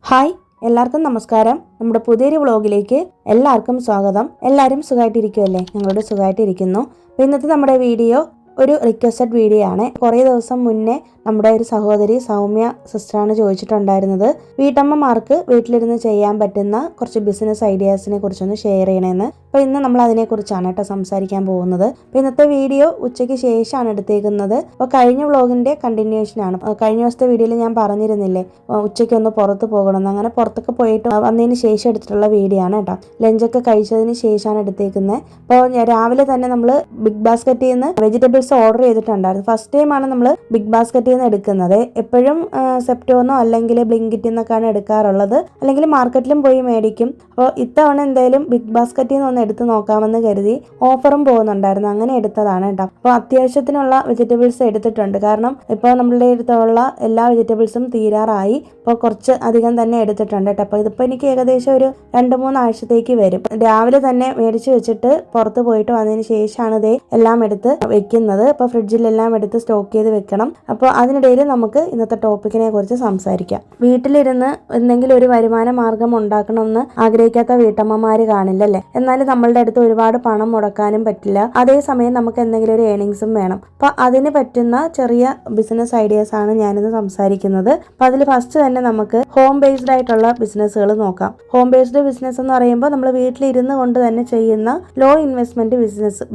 Hi, എല്ലാവർക്കും നമസ്കാരം. നമ്മുടെ പുതിയൊരു വ്ളോഗിലേക്ക് എല്ലാവർക്കും സ്വാഗതം. എല്ലാവരും സുഖമായിട്ടിരിക്കുമല്ലേ? ഞങ്ങളോട് സുഖമായിട്ടിരിക്കുന്നു. അപ്പോൾ ഇന്നത്തെ നമ്മുടെ വീഡിയോ ഒരു റിക്വസ്റ്റഡ് വീഡിയോ ആണ്. കുറേ ദിവസം മുന്നേ നമ്മുടെ ഒരു സഹോദരി സൗമ്യ സിസ്റ്ററാണ് ചോദിച്ചിട്ടുണ്ടായിരുന്നത്, വീട്ടമ്മമാർക്ക് വീട്ടിലിരുന്ന് ചെയ്യാൻ പറ്റുന്ന കുറച്ച് ബിസിനസ് ഐഡിയാസിനെ കുറിച്ചൊന്ന് ഷെയർ ചെയ്യണമെന്ന്. അപ്പോൾ ഇന്ന് നമ്മൾ അതിനെക്കുറിച്ചാണ് സംസാരിക്കാൻ പോകുന്നത്. അപ്പോൾ ഇന്നത്തെ വീഡിയോ ഉച്ചയ്ക്ക് ശേഷമാണ് എടുത്തേക്കുന്നത്. അപ്പോൾ കഴിഞ്ഞ വ്ളോഗിൻ്റെ കണ്ടിന്യൂഷനാണ്. കഴിഞ്ഞ ദിവസത്തെ വീഡിയോയിൽ ഞാൻ പറഞ്ഞിരുന്നില്ലേ ഉച്ചയ്ക്കൊന്ന് പുറത്ത് പോകണമെന്ന്. അങ്ങനെ പുറത്തൊക്കെ പോയിട്ട് വന്നതിന് ശേഷം എടുത്തിട്ടുള്ള വീഡിയോ ആണ് ലഞ്ചൊക്കെ കഴിച്ചതിന് ശേഷമാണ് എടുത്തേക്കുന്നത്. അപ്പോൾ രാവിലെ തന്നെ നമ്മൾ ബിഗ് ബാസ്ക്കറ്റിൽ നിന്ന് വെജിറ്റബിൾസ് ഓർഡർ ചെയ്തിട്ടുണ്ടായിരുന്നു. ഫസ്റ്റ് ടൈമാണ് നമ്മൾ ബിഗ് ബാസ്ക്കറ്റിൽ നിന്ന് എടുക്കുന്നത്. എപ്പോഴും സെപ്റ്റോന്നോ അല്ലെങ്കിൽ ബ്ലിങ്കിറ്റിൽ നിന്നൊക്കെയാണ് എടുക്കാറുള്ളത്, അല്ലെങ്കിൽ മാർക്കറ്റിലും പോയി മേടിക്കും. അപ്പോൾ ഇത്തവണ എന്തായാലും ബിഗ് ബാസ്ക്കറ്റിൽ നിന്ന് ഒന്ന് എടുത്ത് നോക്കാമെന്ന് കരുതി ഓഫറും പോകുന്നുണ്ടായിരുന്നു, അങ്ങനെ എടുത്തതാണ് അപ്പോൾ അത്യാവശ്യത്തിനുള്ള വെജിറ്റബിൾസ് എടുത്തിട്ടുണ്ട്. കാരണം ഇപ്പോൾ നമ്മളുടെ അടുത്തുള്ള എല്ലാ വെജിറ്റബിൾസും തീരാറായി. ഇപ്പോൾ കുറച്ച് അധികം തന്നെ എടുത്തിട്ടുണ്ട് അപ്പോൾ ഇതിപ്പോൾ എനിക്ക് ഏകദേശം ഒരു 2-3 ആഴ്ചത്തേക്ക് വരും. രാവിലെ തന്നെ മേടിച്ച് വെച്ചിട്ട് പുറത്ത് പോയിട്ട് വന്നതിന് ശേഷമാണ് ഇതേ എല്ലാം എടുത്ത് വെക്കുന്നത്. അപ്പോൾ ഫ്രിഡ്ജിലെല്ലാം എടുത്ത് സ്റ്റോക്ക് ചെയ്ത് വെക്കണം. അപ്പോൾ അതിനിടയിൽ നമുക്ക് ഇന്നത്തെ ടോപ്പിക്കിനെ കുറിച്ച് സംസാരിക്കാം. വീട്ടിലിരുന്ന് എന്തെങ്കിലും ഒരു വരുമാന മാർഗം ഉണ്ടാക്കണമെന്ന് ആഗ്രഹിക്കാത്ത വീട്ടമ്മമാർ കാണില്ലല്ലേ? എന്നാലും നമ്മളുടെ അടുത്ത് ഒരുപാട് പണം മുടക്കാനും പറ്റില്ല. അതേസമയം നമുക്ക് എന്തെങ്കിലും ഒരു ഏണിങ്സും വേണം. അപ്പോൾ അതിന് പറ്റുന്ന ചെറിയ ബിസിനസ് ഐഡിയാസ് ആണ് ഞാനിന്ന് സംസാരിക്കുന്നത്. അപ്പോൾ അതിൽ ഫസ്റ്റ് തന്നെ നമുക്ക് ഹോം ബേസ്ഡ് ആയിട്ടുള്ള ബിസിനസ്സുകൾ നോക്കാം. ഹോം ബേസ്ഡ് ബിസിനസ് എന്ന് പറയുമ്പോൾ നമ്മൾ വീട്ടിലിരുന്ന് കൊണ്ട് തന്നെ ചെയ്യുന്ന ലോ ഇൻവെസ്റ്റ്മെന്റ്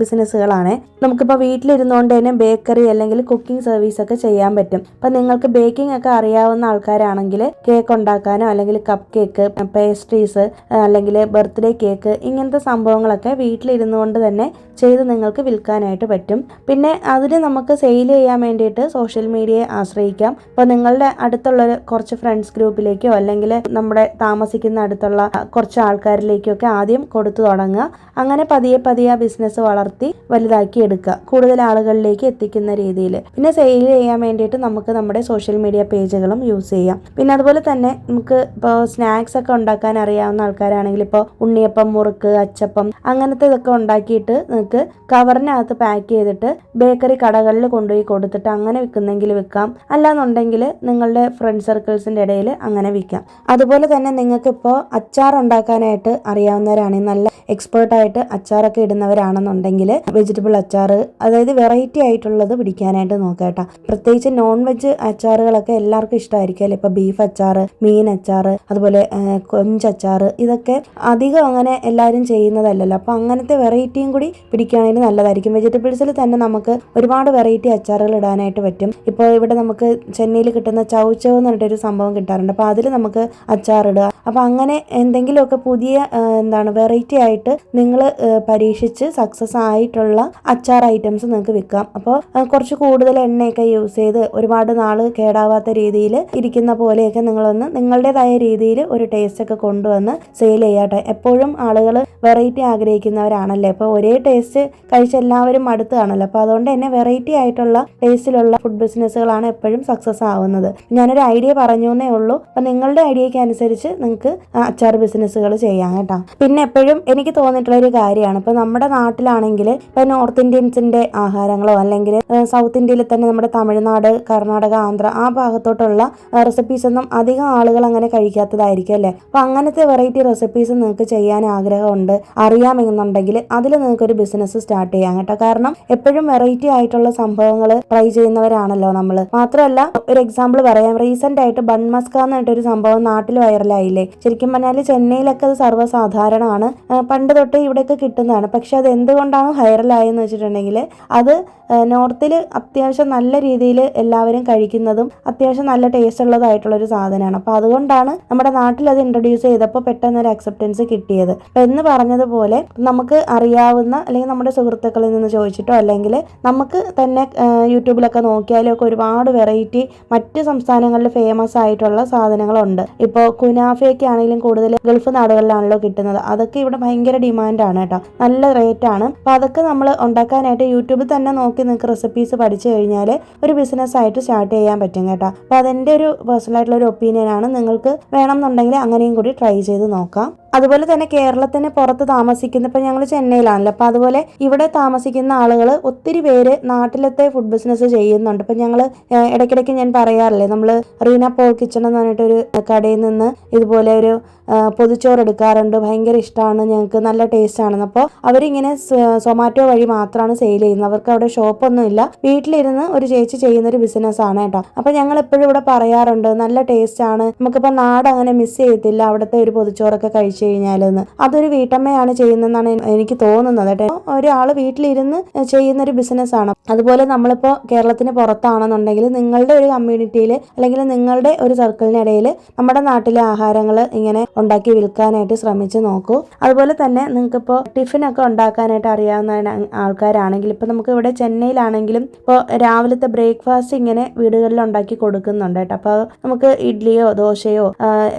ബിസിനസ്സുകളാണ്. നമുക്കിപ്പോൾ വീട്ടിലിരുന്നുകൊണ്ട് തന്നെ ബേക്കറി അല്ലെങ്കിൽ കുക്കിംഗ് സർവീസ് ഒക്കെ ചെയ്യാൻ പറ്റും. അപ്പം നിങ്ങൾക്ക് ബേക്കിംഗ് ഒക്കെ അറിയാവുന്ന ആൾക്കാരാണെങ്കിൽ കേക്ക് ഉണ്ടാക്കാനോ അല്ലെങ്കിൽ കപ്പ് കേക്ക്, പേസ്ട്രീസ് അല്ലെങ്കിൽ ബർത്ത്ഡേ കേക്ക്, ഇങ്ങനത്തെ സംഭവങ്ങളൊക്കെ വീട്ടിലിരുന്നു കൊണ്ട് തന്നെ ചെയ്ത് നിങ്ങൾക്ക് വിൽക്കാനായിട്ട് പറ്റും. പിന്നെ അതിന് നമുക്ക് സെയിൽ ചെയ്യാൻ വേണ്ടിയിട്ട് സോഷ്യൽ മീഡിയയെ ആശ്രയിക്കാം. അപ്പോൾ നിങ്ങളുടെ അടുത്തുള്ള കുറച്ച് ഫ്രണ്ട്സ് ഗ്രൂപ്പിലേക്കോ അല്ലെങ്കിൽ നമ്മുടെ താമസിക്കുന്ന അടുത്തുള്ള കുറച്ച് ആൾക്കാരിലേക്കൊക്കെ ആദ്യം കൊടുത്തു തുടങ്ങുക. അങ്ങനെ പതിയെ പതിയെ ബിസിനസ് വളർത്തി വലുതാക്കി എടുക്കുക, കൂടുതൽ ആളുകളിലേക്ക് എത്തിക്കുന്ന രീതിയിൽ. പിന്നെ സെയിൽ ചെയ്യാൻ വേണ്ടിയിട്ട് നമുക്ക് നമ്മുടെ സോഷ്യൽ മീഡിയ പേജുകളും യൂസ് ചെയ്യാം. പിന്നെ അതുപോലെ തന്നെ നമുക്ക് ഇപ്പോൾ സ്നാക്സ് ഒക്കെ ഉണ്ടാക്കാൻ അറിയാവുന്ന ആൾക്കാരാണെങ്കിൽ ഇപ്പോൾ ഉണ്ണിയപ്പം, മുറുക്ക്, അച്ചപ്പം അങ്ങനത്തെ ഇതൊക്കെ ഉണ്ടാക്കിയിട്ട് നിങ്ങൾക്ക് കവറിനകത്ത് പാക്ക് ചെയ്തിട്ട് ബേക്കറി കടകളിൽ കൊണ്ടുപോയി കൊടുത്തിട്ട് അങ്ങനെ വിൽക്കുന്നെങ്കിൽ വിൽക്കാം. അല്ലാന്നുണ്ടെങ്കിൽ നിങ്ങളുടെ ഫ്രണ്ട് സർക്കിൾസിൻ്റെ ഇടയിൽ അങ്ങനെ വിൽക്കാം. അതുപോലെ തന്നെ നിങ്ങൾക്ക് ഇപ്പോൾ അച്ചാർ ഉണ്ടാക്കാനായിട്ട് അറിയാവുന്നവരാണെങ്കിൽ, നല്ല എക്സ്പേർട്ടായിട്ട് അച്ചാറൊക്കെ ഇടുന്നവരാണെന്നുണ്ടെങ്കിൽ വെജിറ്റബിൾ അച്ചാർ, അതായത് വെറൈറ്റി ആയിട്ടുള്ളത് പിടിക്കാനായിട്ട് നോക്കാം പ്രത്യേകിച്ച് നോൺ വെജ് അച്ചാറുകളൊക്കെ എല്ലാവർക്കും ഇഷ്ടമായിരിക്കും അല്ലേ? ഇപ്പോൾ ബീഫ് അച്ചാർ, മീൻ അച്ചാർ, അതുപോലെ കൊഞ്ചച്ചാർ, ഇതൊക്കെ അധികം അങ്ങനെ എല്ലാവരും ചെയ്യുന്നതല്ലല്ലോ. അപ്പോൾ അങ്ങനത്തെ വെറൈറ്റിയും കൂടി പിടിക്കുകയാണെങ്കിൽ നല്ലതായിരിക്കും. വെജിറ്റബിൾസിൽ തന്നെ നമുക്ക് ഒരുപാട് വെറൈറ്റി അച്ചാറുകൾ ഇടാനായിട്ട് പറ്റും. ഇപ്പോൾ ഇവിടെ നമുക്ക് ചെന്നൈയിൽ കിട്ടുന്ന ചൗച്ചവ് എന്ന് പറഞ്ഞിട്ടൊരു സംഭവം കിട്ടാറുണ്ട്. അപ്പോൾ അതിൽ നമുക്ക് അച്ചാറിടുക. അപ്പോൾ അങ്ങനെ എന്തെങ്കിലുമൊക്കെ പുതിയ വെറൈറ്റി ആയിട്ട് നിങ്ങൾ പരീക്ഷിച്ച് സക്സസ് ആയിട്ടുള്ള അച്ചാർ ഐറ്റംസ് നിങ്ങൾക്ക് വിൽക്കാം. അപ്പോൾ കുറച്ച് കൂടുതൽ എണ്ണയൊക്കെ യൂസ് ചെയ്ത് ഒരുപാട് നാൾ കേടാവാത്ത രീതിയിൽ ഇരിക്കുന്ന പോലെയൊക്കെ നിങ്ങളൊന്ന് നിങ്ങളുടേതായ രീതിയിൽ ഒരു ടേസ്റ്റ് ഒക്കെ കൊണ്ടുവന്ന് സെയിൽ ചെയ്യാട്ടെ. എപ്പോഴും ആളുകൾ വെറൈറ്റി ആഗ്രഹിക്കുന്നവരാണല്ലേ? അപ്പോൾ ഒരേ ടേസ്റ്റ് കഴിച്ച് എല്ലാവരും മടുത്ത് കാണല്ലോ. അപ്പോൾ അതുകൊണ്ട് തന്നെ വെറൈറ്റി ആയിട്ടുള്ള ടേസ്റ്റിലുള്ള ഫുഡ് ബിസിനസ്സുകളാണ് എപ്പോഴും സക്സസ് ആവുന്നത്. ഞാനൊരു ഐഡിയ പറഞ്ഞു എന്നേ ഉള്ളൂ. അപ്പോൾ നിങ്ങളുടെ ഐഡിയയ്ക്ക് അനുസരിച്ച് നിങ്ങൾക്ക് അച്ചാർ ബിസിനസ്സുകൾ ചെയ്യാം പിന്നെ എപ്പോഴും എനിക്ക് തോന്നിയിട്ടുള്ള ഒരു കാര്യമാണ്, ഇപ്പോൾ നമ്മുടെ നാട്ടിലാണെങ്കിൽ ഇപ്പോൾ നോർത്ത് ഇന്ത്യൻസിൻ്റെ ആഹാരങ്ങളോ അല്ലെങ്കിൽ സൗത്ത് ഇന്ത്യയിൽ തന്നെ നമ്മുടെ തമിഴ്നാട്, കർണാടക, ആന്ധ്ര ആ ഭാഗത്തോട്ടുള്ള റെസിപ്പീസ് ഒന്നും അധികം ആളുകൾ അങ്ങനെ കഴിക്കാത്തതായിരിക്കും അല്ലേ? അപ്പോൾ അങ്ങനത്തെ വെറൈറ്റി റെസിപ്പീസ് നിങ്ങൾക്ക് ചെയ്യാൻ ആഗ്രഹമുണ്ട്, അറിയാമെന്നുണ്ടെങ്കിൽ അതിൽ നിങ്ങൾക്കൊരു ബിസിനസ് സ്റ്റാർട്ട് ചെയ്യാം കാരണം എപ്പോഴും വെറൈറ്റി ആയിട്ടുള്ള സംഭവങ്ങൾ ട്രൈ ചെയ്യുന്നവരാണല്ലോ നമ്മൾ. മാത്രമല്ല ഒരു എക്സാമ്പിൾ പറയാം, റീസെന്റ് ആയിട്ട് ബൺ മസ്ക എന്ന് പറഞ്ഞിട്ടൊരു സംഭവം നാട്ടിൽ വൈറലായില്ലേ? ശരിക്കും പറഞ്ഞാൽ ചെന്നൈയിലൊക്കെ അത് സർവ്വസാധാരണമാണ്, പണ്ട് തൊട്ട് ഇവിടെയൊക്കെ കിട്ടുന്നതാണ്. പക്ഷെ അത് എന്തുകൊണ്ടാണ് വൈറലായെന്ന് വെച്ചിട്ടുണ്ടെങ്കിൽ അത് നോർത്തിൽ അത്യാവശ്യം നല്ല രീതിയിൽ എല്ലാവരും കഴിക്കുന്നതും അത്യാവശ്യം നല്ല ടേസ്റ്റ് ഉള്ളതായിട്ടുള്ളൊരു സാധനമാണ്. അപ്പോൾ അതുകൊണ്ടാണ് നമ്മുടെ നാട്ടിൽ അത് ഇൻട്രൊഡ്യൂസ് ചെയ്തപ്പോൾ പെട്ടെന്നൊരു അക്സെപ്റ്റൻസ് കിട്ടിയത്. അപ്പോൾ എന്ന് പറഞ്ഞതുപോലെ നമുക്ക് അറിയാവുന്ന അല്ലെങ്കിൽ നമ്മുടെ സുഹൃത്തുക്കളിൽ നിന്ന് ചോദിച്ചിട്ടോ അല്ലെങ്കിൽ നമുക്ക് തന്നെ യൂട്യൂബിലൊക്കെ നോക്കിയാലും ഒക്കെ ഒരുപാട് വെറൈറ്റി മറ്റ് സംസ്ഥാനങ്ങളിൽ ഫേമസ് ആയിട്ടുള്ള സാധനങ്ങളുണ്ട്. ഇപ്പോൾ കുനാഫയൊക്കെ ആണെങ്കിലും കൂടുതൽ ഗൾഫ് നാടുകളിലാണല്ലോ കിട്ടുന്നത്. അതൊക്കെ ഇവിടെ ഭയങ്കര ഡിമാൻഡാണ് നല്ല റേറ്റാണ്. അപ്പോൾ അതൊക്കെ നമ്മൾ ഉണ്ടാക്കാനായിട്ട് യൂട്യൂബിൽ തന്നെ നോക്കി നിങ്ങൾക്ക് റെസിപ്പീസ് പഠിച്ചു കഴിഞ്ഞാൽ ഒരു ബിസിനസ് ആയിട്ട് സ്റ്റാർട്ട് ചെയ്യാൻ പറ്റും അപ്പോൾ അതെൻ്റെ ഒരു പേഴ്സണൽ ആയിട്ടുള്ള ഒരു ഒപ്പീനിയനാണ്. നിങ്ങൾക്ക് വേണമെന്നുണ്ടെങ്കിൽ അങ്ങനെയും കൂടി ട്രൈ ചെയ്ത് നോക്കാം. അതുപോലെ തന്നെ കേരളത്തിന് പുറത്ത് താമസിക്കുന്ന, ഇപ്പം ഞങ്ങൾ ചെന്നൈയിലാണല്ലോ, അപ്പം അതുപോലെ ഇവിടെ താമസിക്കുന്ന ആളുകൾ ഒത്തിരി പേര് നാട്ടിലത്തെ ഫുഡ് ബിസിനസ് ചെയ്യുന്നുണ്ട്. ഇപ്പം ഞങ്ങൾ ഇടയ്ക്കിടയ്ക്ക് ഞാൻ പറയാറില്ലേ, നമ്മൾ റീന പോൾ കിച്ചൺ എന്ന് പറഞ്ഞിട്ടൊരു കടയിൽ നിന്ന് ഇതുപോലെ ഒരു പൊതിച്ചോറ് എടുക്കാറുണ്ട്. ഭയങ്കര ഇഷ്ടമാണ് ഞങ്ങൾക്ക്, നല്ല ടേസ്റ്റ് ആണെന്ന്. അപ്പോൾ അവരിങ്ങനെ സൊമാറ്റോ വഴി മാത്രമാണ് സെയിൽ ചെയ്യുന്നത്. അവർക്ക് അവിടെ ഷോപ്പൊന്നും ഇല്ല, വീട്ടിലിരുന്ന് ഒരു ചേച്ചി ചെയ്യുന്നൊരു ബിസിനസ്സാണ് കേട്ടോ. അപ്പോൾ ഞങ്ങൾ എപ്പോഴും ഇവിടെ പറയാറുണ്ട്, നല്ല ടേസ്റ്റ് ആണ്, നമുക്കിപ്പോൾ നാട് അങ്ങനെ മിസ് ചെയ്യത്തില്ല അവിടുത്തെ ഒരു പൊതിച്ചോറൊക്കെ കഴിച്ചു കഴിഞ്ഞാലെന്ന്. അതൊരു വീട്ടമ്മയാണ് ചെയ്യുന്നതെന്നാണ് എനിക്ക് തോന്നുന്നത് കേട്ടോ. ഒരാൾ വീട്ടിലിരുന്ന് ചെയ്യുന്നൊരു ബിസിനസ്സാണ്. അതുപോലെ നമ്മളിപ്പോൾ കേരളത്തിന് പുറത്താണെന്നുണ്ടെങ്കിൽ നിങ്ങളുടെ ഒരു കമ്മ്യൂണിറ്റിയിൽ അല്ലെങ്കിൽ നിങ്ങളുടെ ഒരു സർക്കിളിനിടയിൽ നമ്മുടെ നാട്ടിലെ ആഹാരങ്ങൾ ഇങ്ങനെ ഉണ്ടാക്കി വിൽക്കാനായിട്ട് ശ്രമിച്ച് നോക്കൂ. അതുപോലെ തന്നെ നിങ്ങൾക്കിപ്പോൾ ടിഫിനൊക്കെ ഉണ്ടാക്കാനായിട്ട് അറിയാവുന്ന ആൾക്കാരാണെങ്കിൽ, ഇപ്പോൾ നമുക്ക് ഇവിടെ ചെന്നൈയിലാണെങ്കിലും ഇപ്പോൾ രാവിലത്തെ ബ്രേക്ക്ഫാസ്റ്റ് ഇങ്ങനെ വീടുകളിൽ ഉണ്ടാക്കി കൊടുക്കുന്നുണ്ട് കേട്ടോ. അപ്പോൾ നമുക്ക് ഇഡ്ഡലിയോ ദോശയോ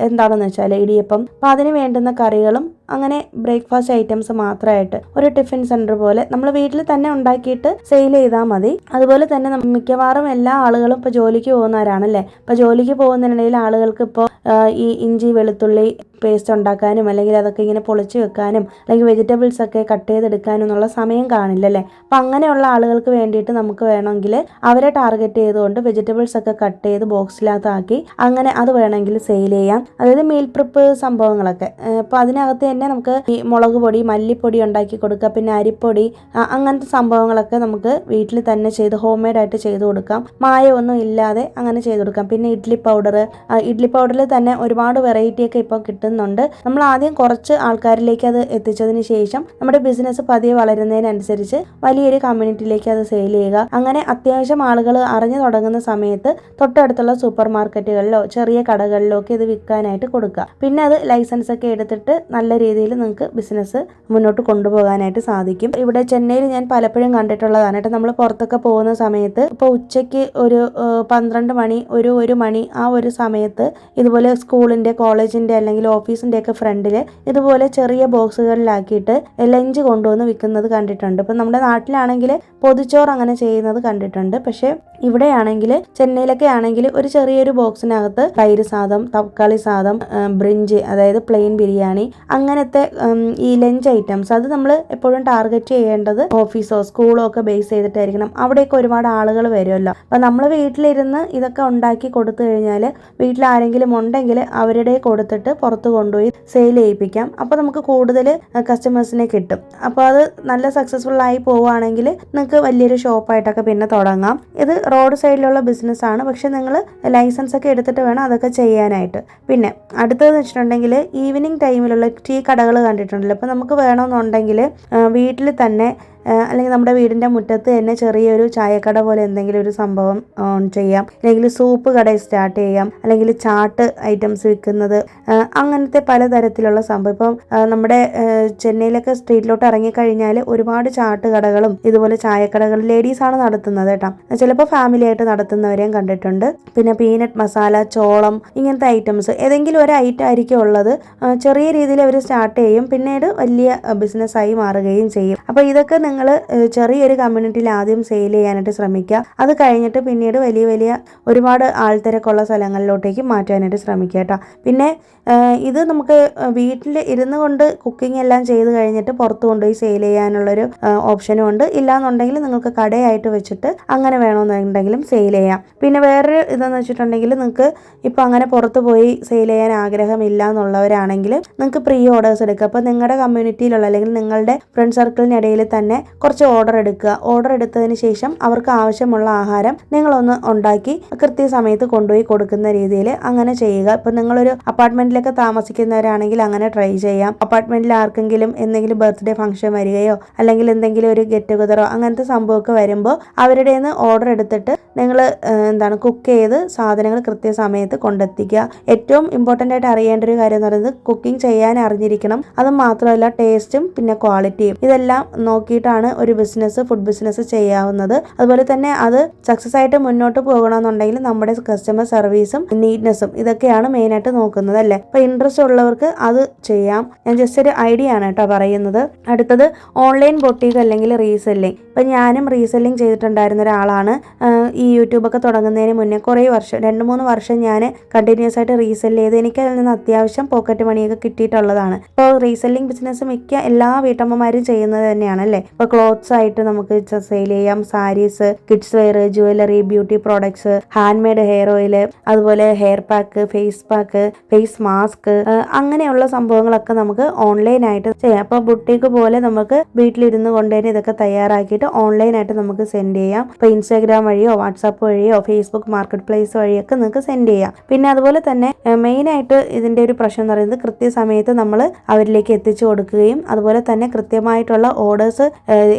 എന്താണെന്ന് വെച്ചാൽ ഇടിയപ്പം, അപ്പോൾ അതിന് വേണ്ടുന്ന കറികളും അങ്ങനെ ബ്രേക്ക്ഫാസ്റ്റ് ഐറ്റംസ് മാത്രമായിട്ട് ഒരു ടിഫിൻ സെന്റർ പോലെ നമ്മൾ വീട്ടിൽ തന്നെ ഉണ്ടാക്കിയിട്ട് സെയിൽ ചെയ്താൽ മതി. അതുപോലെ തന്നെ മിക്കവാറും എല്ലാ ആളുകളും ഇപ്പോൾ ജോലിക്ക് പോകുന്നവരാണല്ലേ. ഇപ്പോൾ ജോലിക്ക് പോകുന്നതിനിടയിൽ ആളുകൾക്ക് ഇപ്പോൾ ഈ ഇഞ്ചി വെളുത്തുള്ളി പേസ്റ്റ് ഉണ്ടാക്കാനും അല്ലെങ്കിൽ അതൊക്കെ ഇങ്ങനെ പൊളിച്ച് വെക്കാനും അല്ലെങ്കിൽ വെജിറ്റബിൾസ് ഒക്കെ കട്ട് ചെയ്തെടുക്കാനും എന്നുള്ള സമയം കാണില്ലല്ലേ. അപ്പം അങ്ങനെയുള്ള ആളുകൾക്ക് വേണ്ടിയിട്ട് നമുക്ക് വേണമെങ്കിൽ അവരെ ടാർഗറ്റ് ചെയ്തുകൊണ്ട് വെജിറ്റബിൾസ് ഒക്കെ കട്ട് ചെയ്ത് ബോക്സിനകത്താക്കി അങ്ങനെ അത് വേണമെങ്കിൽ സെയിൽ ചെയ്യാം. അതായത് മീൽ പ്രിപ്പ് സംഭവങ്ങളൊക്കെ. അപ്പോൾ അതിനകത്ത് തന്നെ നമുക്ക് ഈ മുളക് പൊടി മല്ലിപ്പൊടി ഉണ്ടാക്കി കൊടുക്കുക, പിന്നെ അരിപ്പൊടി, അങ്ങനത്തെ സംഭവങ്ങളൊക്കെ നമുക്ക് വീട്ടിൽ തന്നെ ചെയ്ത് ഹോം മെയ്ഡ് ആയിട്ട് ചെയ്ത് കൊടുക്കാം. മായമൊന്നും ഇല്ലാതെ അങ്ങനെ ചെയ്ത് കൊടുക്കാം. പിന്നെ ഇഡ്ഡലി പൗഡറിൽ തന്നെ ഒരുപാട് വെറൈറ്റി ഒക്കെ ഇപ്പോൾ കിട്ടുന്നുണ്ട്. നമ്മൾ ആദ്യം കുറച്ച് ആൾക്കാരിലേക്ക് അത് എത്തിച്ചതിന് ശേഷം നമ്മുടെ ബിസിനസ് പതിയെ വളരുന്നതിനനുസരിച്ച് വലിയൊരു കമ്മ്യൂണിറ്റിയിലേക്ക് അത് സെയിൽ ചെയ്യുക. അങ്ങനെ അത്യാവശ്യം ആളുകൾ അറിഞ്ഞു തുടങ്ങുന്ന സമയത്ത് തൊട്ടടുത്തുള്ള സൂപ്പർ മാർക്കറ്റുകളിലോ ചെറിയ കടകളിലോ ഒക്കെ ഇത് വിൽക്കാനായിട്ട് കൊടുക്കുക. പിന്നെ അത് ലൈസൻസ് ഒക്കെ എടുത്തിട്ട് നല്ല രീതിയിൽ നിങ്ങൾക്ക് ബിസിനസ് മുന്നോട്ട് കൊണ്ടുപോകാനായിട്ട് സാധിക്കും. ഇവിടെ ചെന്നൈയിൽ ഞാൻ പലപ്പോഴും കണ്ടിട്ടുള്ളതാണ് കേട്ടോ. നമ്മൾ പുറത്തൊക്കെ പോകുന്ന സമയത്ത് ഇപ്പോൾ ഉച്ചയ്ക്ക് ഒരു 12 മണി ഒരു മണി ആ ഒരു സമയത്ത് ഇതുപോലെ സ്കൂളിൻ്റെ കോളേജിൻ്റെ അല്ലെങ്കിൽ ഓഫീസിൻ്റെ ഒക്കെ ഫ്രണ്ടിൽ ഇതുപോലെ ചെറിയ ബോക്സുകളിലാക്കിയിട്ട് ലഞ്ച് കൊണ്ടുവന്ന് വിൽക്കുന്നത് കണ്ടിട്ടുണ്ട്. ഇപ്പം നമ്മുടെ നാട്ടിലാണെങ്കിൽ പൊതിച്ചോറ് അങ്ങനെ ചെയ്യുന്നത് കണ്ടിട്ടുണ്ട്. പക്ഷേ ഇവിടെയാണെങ്കിൽ ചെന്നൈയിലൊക്കെ ആണെങ്കിൽ ഒരു ചെറിയൊരു ബോക്സിനകത്ത് തൈര് സാദം, തക്കാളി സാദം, ബ്രിഞ്ച് അതായത് പ്ലെയിൻ ബിരിയാണി, അങ്ങനത്തെ ഈ ലഞ്ച് ഐറ്റംസ് അത് നമ്മൾ എപ്പോഴും ടാർഗറ്റ് ചെയ്യേണ്ടത് ഓഫീസോ സ്കൂളോ ഒക്കെ ബേസ് ചെയ്തിട്ടായിരിക്കണം. അവിടെയൊക്കെ ഒരുപാട് ആളുകൾ വരുമല്ലോ. അപ്പം നമ്മൾ വീട്ടിലിരുന്ന് ഇതൊക്കെ ഉണ്ടാക്കി കൊടുത്തു കഴിഞ്ഞാൽ വീട്ടിൽ ആരെങ്കിലും ഉണ്ടെങ്കിൽ അവരുടെ കൊടുത്തിട്ട് പുറത്ത് കൊണ്ടുപോയി സെയിൽ ചെയ്യിപ്പിക്കാം. അപ്പോൾ നമുക്ക് കൂടുതൽ കസ്റ്റമേഴ്സിനെ കിട്ടും. അപ്പോൾ അത് നല്ല സക്സസ്ഫുൾ ആയി പോവുകയാണെങ്കിൽ നിങ്ങൾക്ക് വലിയൊരു ഷോപ്പായിട്ടൊക്കെ പിന്നെ തുടങ്ങാം. ഇത് റോഡ് സൈഡിലുള്ള ബിസിനസ്സാണ്. പക്ഷെ നിങ്ങൾ ലൈസൻസ് ഒക്കെ എടുത്തിട്ട് വേണം അതൊക്കെ ചെയ്യാനായിട്ട്. പിന്നെ അടുത്തതെന്ന് വെച്ചിട്ടുണ്ടെങ്കിൽ ഈവനിങ് ടൈമിലുള്ള ടീ കടകൾ കണ്ടിട്ടുണ്ടല്ലോ. അപ്പോൾ നമുക്ക് വേണമെന്നുണ്ടെങ്കിൽ വീട്ടിൽ തന്നെ അല്ലെങ്കിൽ നമ്മുടെ വീടിൻ്റെ മുറ്റത്ത് തന്നെ ചെറിയൊരു ചായക്കട പോലെ എന്തെങ്കിലും ഒരു സംഭവം ചെയ്യാം. അല്ലെങ്കിൽ സൂപ്പ് കട സ്റ്റാർട്ട് ചെയ്യാം, അല്ലെങ്കിൽ ചാട്ട് ഐറ്റംസ് വിൽക്കുന്നത്, അങ്ങനത്തെ പലതരത്തിലുള്ള സംഭവം. ഇപ്പം നമ്മുടെ ചെന്നൈയിലൊക്കെ സ്ട്രീറ്റിലോട്ട് ഇറങ്ങിക്കഴിഞ്ഞാൽ ഒരുപാട് ചാട്ട് കടകളും ഇതുപോലെ ചായക്കടകളും ലേഡീസാണ് നടത്തുന്നത് കേട്ടോ. ചിലപ്പോൾ ഫാമിലി ആയിട്ട് നടത്തുന്നവരെയും കണ്ടിട്ടുണ്ട്. പിന്നെ പീനട്ട് മസാല, ചോളം, ഇങ്ങനത്തെ ഐറ്റംസ് ഏതെങ്കിലും ഒരു ഐറ്റം ആയിരിക്കും ഉള്ളത്. ചെറിയ രീതിയിൽ അവർ സ്റ്റാർട്ട് ചെയ്യും, പിന്നീട് വലിയ ബിസിനസ്സായി മാറുകയും ചെയ്യും. അപ്പോൾ ഇതൊക്കെ നിങ്ങൾ ചെറിയൊരു കമ്മ്യൂണിറ്റിയിൽ ആദ്യം സെയിൽ ചെയ്യാനായിട്ട് ശ്രമിക്കുക. അത് കഴിഞ്ഞിട്ട് പിന്നീട് വലിയ ഒരുപാട് ആൾത്തിരക്കുള്ള സ്ഥലങ്ങളിലോട്ടേക്ക് മാറ്റാനായിട്ട് ശ്രമിക്കുക കേട്ടോ. പിന്നെ ഇത് നമുക്ക് വീട്ടിൽ ഇരുന്ന് കൊണ്ട് കുക്കിംഗ് എല്ലാം ചെയ്ത് കഴിഞ്ഞിട്ട് പുറത്ത് കൊണ്ടുപോയി സെയിൽ ചെയ്യാനുള്ളൊരു ഓപ്ഷനും ഉണ്ട്. ഇല്ലാന്നുണ്ടെങ്കിൽ നിങ്ങൾക്ക് കടയായിട്ട് വെച്ചിട്ട് അങ്ങനെ വേണമെന്നുണ്ടെങ്കിലും സെയിൽ ചെയ്യാം. പിന്നെ വേറൊരു ഇതെന്ന് വെച്ചിട്ടുണ്ടെങ്കിൽ നിങ്ങൾക്ക് ഇപ്പോൾ അങ്ങനെ പുറത്ത് പോയി സെയിൽ ചെയ്യാൻ ആഗ്രഹമില്ല എന്നുള്ളവരാണെങ്കിൽ നിങ്ങൾക്ക് പ്രീ ഓർഡേഴ്സ് എടുക്കുക. അപ്പോൾ നിങ്ങളുടെ കമ്മ്യൂണിറ്റിയിലുള്ള അല്ലെങ്കിൽ നിങ്ങളുടെ ഫ്രണ്ട് സർക്കിളിനിടയിൽ തന്നെ കുറച്ച് ഓർഡർ എടുക്കുക. ഓർഡർ എടുത്തതിന് ശേഷം അവർക്ക് ആവശ്യമുള്ള ആഹാരം നിങ്ങളൊന്ന് ഉണ്ടാക്കി കൃത്യസമയത്ത് കൊണ്ടുപോയി കൊടുക്കുന്ന രീതിയിൽ അങ്ങനെ ചെയ്യുക. ഇപ്പം നിങ്ങളൊരു അപ്പാർട്ട്മെന്റിലൊക്കെ താമസിക്കുന്നവരാണെങ്കിൽ അങ്ങനെ ട്രൈ ചെയ്യാം. അപ്പാർട്ട്മെന്റിൽ ആർക്കെങ്കിലും എന്തെങ്കിലും ബർത്ത്ഡേ ഫംഗ്ഷൻ വരികയോ അല്ലെങ്കിൽ എന്തെങ്കിലും ഒരു ഗെറ്റ് ടുഗതറോ അങ്ങനത്തെ സംഭവമൊക്കെ വരുമ്പോൾ അവരുടെ നിന്ന് ഓർഡർ എടുത്തിട്ട് നിങ്ങൾ കുക്ക് ചെയ്ത് സാധനങ്ങൾ കൃത്യസമയത്ത് കൊണ്ടെത്തിക്കുക. ഏറ്റവും ഇമ്പോർട്ടൻ്റ് ആയിട്ട് അറിയേണ്ട ഒരു കാര്യം എന്ന് പറയുന്നത് കുക്കിംഗ് ചെയ്യാൻ അറിഞ്ഞിരിക്കണം. അത് മാത്രമല്ല ടേസ്റ്റും പിന്നെ ക്വാളിറ്റിയും ഇതെല്ലാം നോക്കിയിട്ട് വെച്ചിട്ടാണ് ഒരു ഫുഡ് ബിസിനസ് ചെയ്യാവുന്നത്. അതുപോലെ തന്നെ അത് സക്സസ് ആയിട്ട് മുന്നോട്ട് പോകണമെന്നുണ്ടെങ്കിൽ നമ്മുടെ കസ്റ്റമർ സർവീസും നീറ്റ്നെസ്സും ഇതൊക്കെയാണ് മെയിനായിട്ട് നോക്കുന്നത് അല്ലേ. അപ്പോൾ ഇൻട്രസ്റ്റ് ഉള്ളവർക്ക് അത് ചെയ്യാം. ഞാൻ ജസ്റ്റ് ഒരു ഐഡിയ ആണ് കേട്ടോ പറയുന്നത്. അടുത്തത് ഓൺലൈൻ ബൊട്ടീക്ക് അല്ലെങ്കിൽ റീസെല്ലിംഗ്. ഇപ്പം ഞാനും റീസെല്ലിംഗ് ചെയ്തിട്ടുണ്ടായിരുന്ന ഒരാളാണ്. ഈ യൂട്യൂബൊക്കെ തുടങ്ങുന്നതിന് മുന്നേ കുറേ വർഷം 2-3 വർഷം ഞാൻ കണ്ടിന്യൂസ് ആയിട്ട് റീസെല്ല് ചെയ്ത് എനിക്ക് അതിൽ നിന്ന് അത്യാവശ്യം പോക്കറ്റ് മണിയൊക്കെ കിട്ടിയിട്ടുള്ളതാണ്. ഇപ്പോൾ റീസെല്ലിംഗ് ബിസിനസ് മിക്ക എല്ലാ വീട്ടമ്മമാരും ചെയ്യുന്നത് തന്നെയാണ് അല്ലേ. ഇപ്പോൾ ക്ലോത്ത്സ് ആയിട്ട് നമുക്ക് സെയിൽ ചെയ്യാം, saris, kids wear, jewellery, beauty products, hand made hair oil, അതുപോലെ ഹെയർ പാക്ക്, ഫേസ് മാസ്ക്, അങ്ങനെയുള്ള സംഭവങ്ങളൊക്കെ നമുക്ക് ഓൺലൈനായിട്ട് ചെയ്യാം. അപ്പോൾ ബുട്ടീക്ക് പോലെ നമുക്ക് വീട്ടിലിരുന്ന് കൊണ്ട് തന്നെ ഇതൊക്കെ തയ്യാറാക്കിയിട്ട് ഓൺലൈനായിട്ട് നമുക്ക് സെൻഡ് ചെയ്യാം. ഇപ്പോൾ ഇൻസ്റ്റാഗ്രാം വഴിയോ വാട്സാപ്പ് വഴിയോ ഫേസ്ബുക്ക് മാർക്കറ്റ് പ്ലേസ് വഴിയൊക്കെ നിങ്ങൾക്ക് സെൻഡ് ചെയ്യാം. പിന്നെ അതുപോലെ തന്നെ മെയിനായിട്ട് ഇതിൻ്റെ ഒരു പ്രശ്നം എന്ന് പറയുന്നത് കൃത്യസമയത്ത് നമ്മൾ അവരിലേക്ക് എത്തിച്ചു കൊടുക്കുകയും അതുപോലെ തന്നെ കൃത്യമായിട്ടുള്ള ഓർഡേഴ്സ്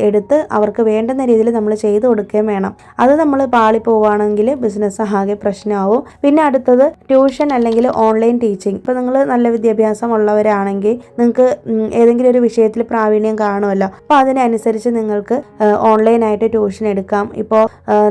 എടുത്ത് അവർക്ക് വേണ്ടുന്ന രീതിയിൽ നമ്മൾ ചെയ്തു കൊടുക്കുകയും വേണം. അത് നമ്മൾ പാളിപ്പോവുകയാണെങ്കിൽ ബിസിനസ് ആകെ പ്രശ്നമാവും. പിന്നെ അടുത്തത് ട്യൂഷൻ അല്ലെങ്കിൽ ഓൺലൈൻ ടീച്ചിങ്. ഇപ്പോൾ നിങ്ങൾ നല്ല വിദ്യാഭ്യാസം ഉള്ളവരാണെങ്കിൽ നിങ്ങൾക്ക് ഏതെങ്കിലും ഒരു വിഷയത്തിൽ പ്രാവീണ്യം കാണുമല്ലോ. അപ്പോൾ അതിനനുസരിച്ച് നിങ്ങൾക്ക് ഓൺലൈനായിട്ട് ട്യൂഷൻ എടുക്കാം. ഇപ്പോൾ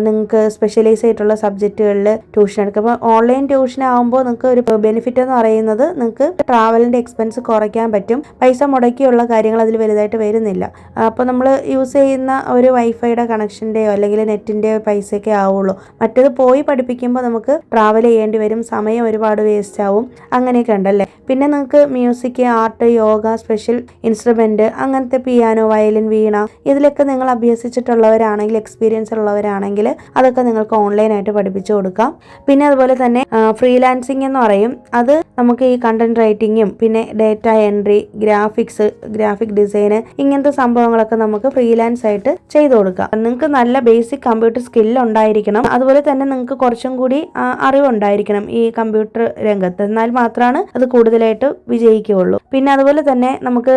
നിങ്ങൾക്ക് സ്പെഷ്യലൈസ് ആയിട്ടുള്ള സബ്ജക്റ്റുകളിൽ ട്യൂഷൻ എടുക്കാം. അപ്പോൾ ഓൺലൈൻ ട്യൂഷൻ ആകുമ്പോൾ നിങ്ങൾക്ക് ഒരു ബെനിഫിറ്റ് എന്ന് പറയുന്നത് നിങ്ങൾക്ക് ട്രാവലിൻ്റെ എക്സ്പെൻസ് കുറയ്ക്കാൻ പറ്റും. പൈസ മുടക്കിയുള്ള കാര്യങ്ങൾ അതിൽ വലുതായിട്ട് വരുന്നില്ല. അപ്പോൾ നമ്മൾ യൂസ് ചെയ്യുന്ന ഒരു വൈഫൈയുടെ കണക്ഷൻ്റെയോ അല്ലെങ്കിൽ നെറ്റിൻ്റെയോ പൈസയൊക്കെ ആവുള്ളൂ. മറ്റേത് പോയി പഠിപ്പിക്കുമ്പോൾ നമുക്ക് ട്രാവൽ ചെയ്യേണ്ടി വരും, സമയം ഒരുപാട് വേസ്റ്റ് ആവും, അങ്ങനെയൊക്കെ ഉണ്ടല്ലേ. പിന്നെ നിങ്ങൾക്ക് music, art, yoga, special instrument, അങ്ങനത്തെ പിയാനോ, വയലിൻ, വീണ, ഇതിലൊക്കെ നിങ്ങൾ അഭ്യസിച്ചിട്ടുള്ളവരാണെങ്കിൽ, എക്സ്പീരിയൻസ് ഉള്ളവരാണെങ്കിൽ അതൊക്കെ നിങ്ങൾക്ക് ഓൺലൈനായിട്ട് പഠിപ്പിച്ചു കൊടുക്കാം. പിന്നെ അതുപോലെ തന്നെ ഫ്രീലാൻസിങ് എന്ന് പറയും. അത് നമുക്ക് ഈ കണ്ടന്റ് റൈറ്റിങ്ങും പിന്നെ ഡേറ്റ എൻട്രി, ഗ്രാഫിക് ഡിസൈന്, ഇങ്ങനത്തെ സംഭവങ്ങളൊക്കെ നമുക്ക് ഫ്രീലാൻസ് ആയിട്ട് ചെയ്തു കൊടുക്കാം. നിങ്ങൾക്ക് നല്ല ബേസിക് കമ്പ്യൂട്ടർ സ്കിൽ ഉണ്ടായിരിക്കണം. അതുപോലെ തന്നെ നിങ്ങൾക്ക് കുറച്ചും കൂടി അറിവുണ്ടായിരിക്കണം ഈ കമ്പ്യൂട്ടർ രംഗത്ത്. എന്നാൽ മാത്രമാണ് അത് കൂടുതലായിട്ട് വിജയിക്കുകയുള്ളൂ. പിന്നെ അതുപോലെ തന്നെ നമുക്ക്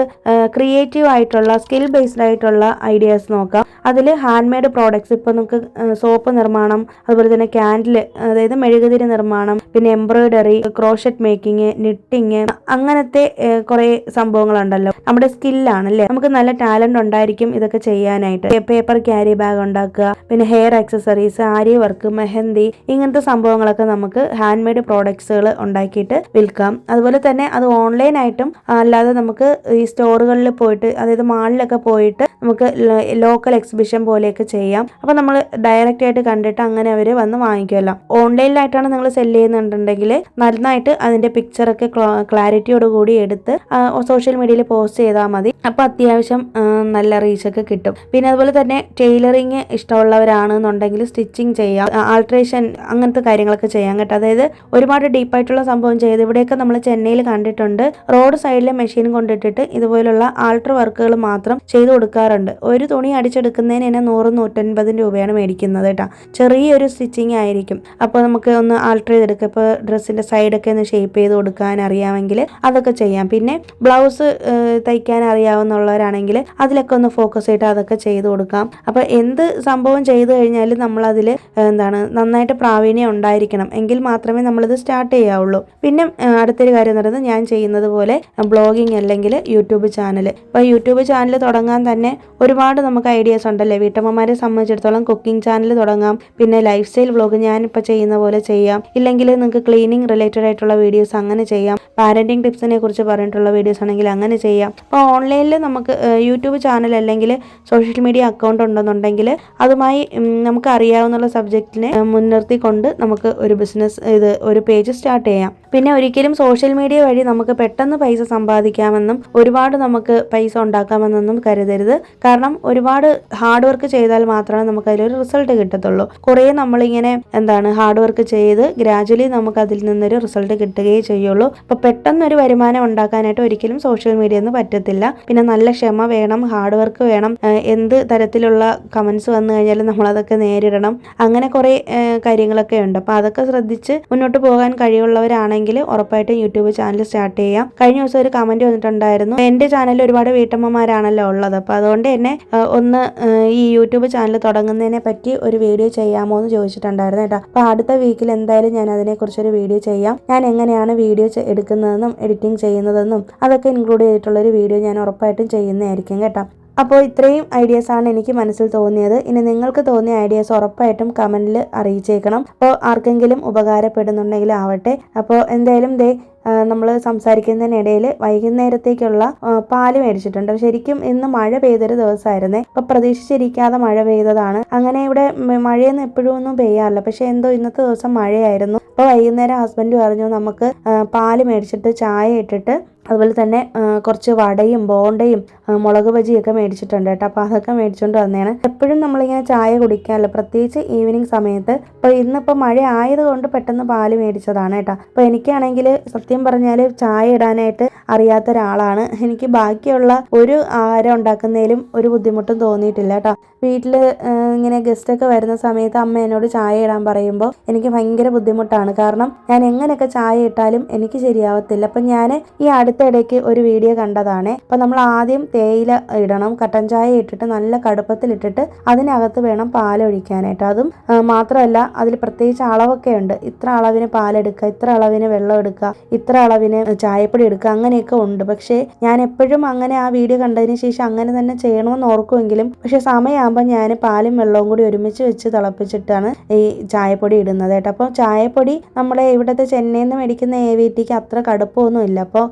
ക്രിയേറ്റീവ് ആയിട്ടുള്ള സ്കിൽ ബേസ്ഡ് ആയിട്ടുള്ള ഐഡിയാസ് നോക്കാം. അതിൽ ഹാൻഡ് മെയ്ഡ് പ്രോഡക്ട്സ്, ഇപ്പോൾ നമുക്ക് സോപ്പ് നിർമ്മാണം, അതുപോലെ തന്നെ ക്യാൻഡിൽ, അതായത് മെഴുകുതിരി നിർമ്മാണം, പിന്നെ എംബ്രോയിഡറി, ക്രോഷറ്റ് മേക്കിംഗ്, നിറ്റിങ്, അങ്ങനത്തെ കുറേ സംഭവങ്ങളുണ്ടല്ലോ. നമ്മുടെ സ്കില്ലാണല്ലേ. നമുക്ക് നല്ല ടാലന്റ് ഉണ്ടായിരിക്കും ഇതൊക്കെ ചെയ്യാനായിട്ട്. പേപ്പർ ക്യാരി ബാഗ് ഉണ്ടാക്കുക, പിന്നെ ഹെയർ ആക്സസറീസ്, ആരി വർക്ക്, മെഹന്തി, ഇങ്ങനത്തെ സംഭവങ്ങളൊക്കെ നമുക്ക് ഹാൻഡ് മെയ്ഡ് പ്രോഡക്ട്സുകൾ ഉണ്ടാക്കിയിട്ട് വിൽക്കാം. അതുപോലെ തന്നെ അത് ഓൺലൈനായിട്ടും അല്ലാതെ നമുക്ക് ഈ സ്റ്റോറുകളിൽ പോയിട്ട്, അതായത് മാളിലൊക്കെ പോയിട്ട് നമുക്ക് ലോക്കൽ എക്സിബിഷൻ പോലെയൊക്കെ ചെയ്യാം. അപ്പോൾ നമ്മൾ ഡയറക്റ്റ് ആയിട്ട് കണ്ടിട്ട് അങ്ങനെ അവർ വന്ന് വാങ്ങിക്കുമല്ലോ. ഓൺലൈനിലായിട്ടാണ് നിങ്ങൾ സെല് ചെയ്യുന്നുണ്ടെങ്കിൽ നന്നായിട്ട് അതിൻ്റെ പിക്ചറൊക്കെ ക്ലാരിറ്റിയോട് കൂടി എടുത്ത് സോഷ്യൽ മീഡിയയിൽ പോസ്റ്റ് ചെയ്താൽ മതി. അപ്പോൾ അത്യാവശ്യം നല്ല റീച്ചൊക്കെ കിട്ടും. പിന്നെ അതുപോലെ തന്നെ ടൈലറിങ് ഇഷ്ടമുള്ളവരാണെന്നുണ്ടെങ്കിൽ സ്റ്റിച്ചിങ് ചെയ്യാം, ആൾട്രേഷൻ, അങ്ങനത്തെ കാര്യങ്ങളൊക്കെ ചെയ്യാം കേട്ടോ. അതായത് ഒരുപാട് ഡീപ്പായിട്ടുള്ള സംഭവം ചെയ്ത് ഇവിടെയൊക്കെ നമ്മൾ ചെന്നൈയിൽ കണ്ടിട്ടുണ്ട്. റോഡ് സൈഡിലെ മെഷീൻ കൊണ്ടിട്ടിട്ട് ഇതുപോലുള്ള ആൾട്ടർ വർക്കുകൾ മാത്രം ചെയ്ത് കൊടുക്കാറുണ്ട്. ഒരു തുണി അടിച്ചെടുക്കുന്നതിന് തന്നെ 100-150 രൂപയാണ് മേടിക്കുന്നത് കേട്ടോ. ചെറിയൊരു സ്റ്റിച്ചിങ് ആയിരിക്കും. അപ്പോൾ നമുക്ക് ഒന്ന് ആൾട്ടർ ചെയ്തെടുക്കുക. ഇപ്പോൾ ഡ്രസ്സിൻ്റെ സൈഡൊക്കെ ഒന്ന് ഷേപ്പ് ചെയ്ത് കൊടുക്കാൻ അറിയാമെങ്കിൽ അതൊക്കെ ചെയ്യാം. പിന്നെ ബ്ലൗസ് തയ്ക്കാൻ അറിയാവുന്നവരാണെങ്കിൽ അതിലൊക്കെ ഒന്ന് ഫോക്കസ് ചെയ്തിട്ട് അതൊക്കെ ചെയ്ത് കൊടുക്കാം. അപ്പോൾ എന്ത് സംഭവം ചെയ്തു കഴിഞ്ഞാലും നമ്മളതിൽ നന്നായിട്ട് പ്രാവീണ്യം ഉണ്ടായിരിക്കണം. എങ്കിൽ മാത്രമേ നമ്മളിത് സ്റ്റാർട്ട് ചെയ്യാവുള്ളൂ. പിന്നെ അടുത്തൊരു കാര്യം എന്ന് പറയുന്നത് ഞാൻ ചെയ്യുന്നത് പോലെ ബ്ലോഗിങ് അല്ലെങ്കിൽ യൂട്യൂബ് ചാനൽ. ഇപ്പോൾ യൂട്യൂബ് ചാനൽ തുടങ്ങാൻ തന്നെ ഒരുപാട് നമുക്ക് ഐഡിയാസ് ഉണ്ടല്ലേ. വീട്ടമ്മമാരെ സംബന്ധിച്ചിടത്തോളം കുക്കിംഗ് ചാനൽ തുടങ്ങാം, പിന്നെ ലൈഫ് സ്റ്റൈൽ വ്ളോഗ് ഞാനിപ്പോൾ ചെയ്യുന്ന പോലെ ചെയ്യാം, ഇല്ലെങ്കിൽ നിങ്ങൾക്ക് ക്ലീനിങ് റിലേറ്റഡ് ആയിട്ടുള്ള വീഡിയോസ് അങ്ങനെ ചെയ്യാം, പാരന്റിങ് ടിപ്സിനെ കുറിച്ച് പറഞ്ഞിട്ടുള്ള വീഡിയോസ് ആണെങ്കിൽ അങ്ങനെ ചെയ്യാം. അപ്പോൾ ഓൺലൈനിൽ നമുക്ക് യൂട്യൂബ് ചാനൽ അല്ലെങ്കിൽ സോഷ്യൽ മീഡിയ അക്കൗണ്ട് ഉണ്ടെന്നുണ്ടെങ്കിൽ അതുമായി നമുക്ക് അറിയാവുന്ന സബ്ജക്റ്റിനെ മുൻനിർത്തിക്കൊണ്ട് നമുക്ക് ഒരു പേജ് സ്റ്റാർട്ട് ചെയ്യാം. പിന്നെ ഒരിക്കലും സോഷ്യൽ മീഡിയ വഴി നമുക്ക് പെട്ടെന്ന് പൈസ സമ്പാദിക്കാമെന്നും ഒരുപാട് നമുക്ക് പൈസ ഉണ്ടാക്കാമെന്നൊന്നും കരുതരുത്. കാരണം ഒരുപാട് ഹാർഡ് വർക്ക് ചെയ്താൽ മാത്രമേ നമുക്ക് അതിലൊരു റിസൾട്ട് കിട്ടത്തുള്ളൂ. കുറേ നമ്മളിങ്ങനെ ഹാർഡ് വർക്ക് ചെയ്ത് ഗ്രാജുവലി നമുക്ക് അതിൽ നിന്നൊരു റിസൾട്ട് കിട്ടുകയേ ചെയ്യുള്ളൂ. അപ്പോൾ പെട്ടെന്നൊരു വരുമാനം ഉണ്ടാക്കാനായിട്ട് ഒരിക്കലും സോഷ്യൽ മീഡിയ ഒന്നും പറ്റത്തില്ല. പിന്നെ നല്ല ക്ഷമ വേണം, ഹാർഡ് വർക്ക് വേണം. എന്ത് തരത്തിലുള്ള കമൻസ് വന്നു കഴിഞ്ഞാലും നമ്മളതൊക്കെ നേരിടണം. അങ്ങനെ കുറേ കാര്യങ്ങളൊക്കെ ഉണ്ട്. അപ്പോൾ അതൊക്കെ ശ്രദ്ധിച്ച് മുന്നോട്ട് പോകാൻ കഴിവുള്ളവരാണെങ്കിൽ ഉറപ്പായിട്ടും യൂട്യൂബ് ചാനൽ സ്റ്റാർട്ട് ചെയ്യാം. കഴിഞ്ഞ ദിവസം ഒരു കമന്റ് വന്നിട്ടുണ്ടായിരുന്നു, എൻ്റെ ചാനലിൽ ഒരുപാട് വീട്ടമ്മമാരാണല്ലോ ഉള്ളത്, അപ്പോൾ അതുകൊണ്ട് തന്നെ ഒന്ന് ഈ യൂട്യൂബ് ചാനൽ തുടങ്ങുന്നതിനെ പറ്റി ഒരു വീഡിയോ ചെയ്യാമോ എന്ന് ചോദിച്ചിട്ടുണ്ടായിരുന്നു കേട്ടോ. അപ്പോൾ അടുത്ത വീക്കിൽ എന്തായാലും ഞാൻ അതിനെക്കുറിച്ചൊരു വീഡിയോ ചെയ്യാം. ഞാൻ എങ്ങനെയാണ് വീഡിയോ എടുക്കുന്നതെന്നും എഡിറ്റിംഗ് ചെയ്യുന്നതെന്നും അതൊക്കെ ഇൻക്ലൂഡ് ചെയ്തിട്ടുള്ളൊരു വീഡിയോ ഞാൻ ഉറപ്പായിട്ടും ചെയ്യുന്നതായിരിക്കും കേട്ടോ. അപ്പോൾ ഇത്രയും ഐഡിയാസാണ് എനിക്ക് മനസ്സിൽ തോന്നിയത്. ഇനി നിങ്ങൾക്ക് തോന്നിയ ഐഡിയാസ് ഉറപ്പായിട്ടും കമൻറ്റിൽ അറിയിച്ചേക്കണം. അപ്പോൾ ആർക്കെങ്കിലും ഉപകാരപ്പെടുന്നുണ്ടെങ്കിൽ ആവട്ടെ. അപ്പോൾ എന്തായാലും നമ്മൾ സംസാരിക്കുന്നതിനിടയിൽ വൈകുന്നേരത്തേക്കുള്ള പാല് മേടിച്ചിട്ടുണ്ട്. ശരിക്കും ഇന്ന് മഴ പെയ്തൊരു ദിവസമായിരുന്നേ. അപ്പോൾ പ്രതീക്ഷിച്ചിരിക്കാതെ മഴ പെയ്തതാണ്. അങ്ങനെ ഇവിടെ മഴയൊന്നും എപ്പോഴും ഒന്നും പെയ്യാറില്ല, പക്ഷെ എന്തോ ഇന്നത്തെ ദിവസം മഴയായിരുന്നു. അപ്പോൾ വൈകുന്നേരം ഹസ്ബൻഡ് പറഞ്ഞു നമുക്ക് പാല് മേടിച്ചിട്ട് ചായ ഇട്ടിട്ട് അതുപോലെ തന്നെ കുറച്ച് വടയും ബോണ്ടയും മുളക് ബജിയൊക്കെ മേടിച്ചിട്ടുണ്ട് കേട്ടോ. അപ്പോൾ അതൊക്കെ മേടിച്ചുകൊണ്ട് വന്നതാണ്. എപ്പോഴും നമ്മളിങ്ങനെ ചായ കുടിക്കാമല്ലോ, പ്രത്യേകിച്ച് ഈവനിങ് സമയത്ത്. അപ്പോൾ ഇന്നിപ്പോൾ മഴ ആയതുകൊണ്ട് പെട്ടെന്ന് പാല് മേടിച്ചതാണ് കേട്ടോ. അപ്പോൾ എനിക്കാണെങ്കിൽ സത്യം പറഞ്ഞാൽ ചായ ഇടാനായിട്ട് അറിയാത്ത ഒരാളാണ്. എനിക്ക് ബാക്കിയുള്ള ഒരു ആഹാരം ഉണ്ടാക്കുന്നതിലും ഒരു ബുദ്ധിമുട്ടും തോന്നിയിട്ടില്ല കേട്ടോ. വീട്ടിൽ ഇങ്ങനെ ഗസ്റ്റൊക്കെ വരുന്ന സമയത്ത് അമ്മ എന്നോട് ചായ ഇടാൻ പറയുമ്പോൾ എനിക്ക് ഭയങ്കര ബുദ്ധിമുട്ടാണ്. കാരണം ഞാൻ എങ്ങനെയൊക്കെ ചായ ഇട്ടാലും എനിക്ക് ശരിയാവത്തില്ല. അപ്പം ഞാൻ ഈ അടുത്തിടയ്ക്ക് ഒരു വീഡിയോ കണ്ടതാണ്. അപ്പം നമ്മൾ ആദ്യം തേയില ഇടണം, കട്ടൻ ചായ ഇട്ടിട്ട് നല്ല കടുപ്പത്തിലിട്ടിട്ട് അതിനകത്ത് വേണം പാലൊഴിക്കാനായിട്ട്. അതും മാത്രമല്ല അതിൽ പ്രത്യേകിച്ച് അളവൊക്കെ ഉണ്ട്. ഇത്ര അളവിന് പാലെടുക്കുക, ഇത്ര അളവിന് വെള്ളം എടുക്കുക, ഇത്ര അളവിന് ചായപ്പൊടി എടുക്കുക, അങ്ങനെയൊക്കെ ഉണ്ട്. പക്ഷേ ഞാൻ എപ്പോഴും അങ്ങനെ ആ വീഡിയോ കണ്ടതിന് ശേഷം അങ്ങനെ തന്നെ ചെയ്യണമെന്ന് ഓർക്കുമെങ്കിലും പക്ഷെ സമയമാകുമ്പോൾ ഞാൻ പാലും വെള്ളവും കൂടി ഒരുമിച്ച് വെച്ച് തിളപ്പിച്ചിട്ടാണ് ഈ ചായപ്പൊടി ഇടുന്നത് കേട്ടോ. അപ്പോൾ ചായപ്പൊടി നമ്മളെ ഇവിടുത്തെ ചെന്നൈയിൽ നിന്ന് മേടിക്കുന്ന AVTക്ക് അത്ര കടുപ്പമൊന്നും ഇല്ല. അപ്പോൾ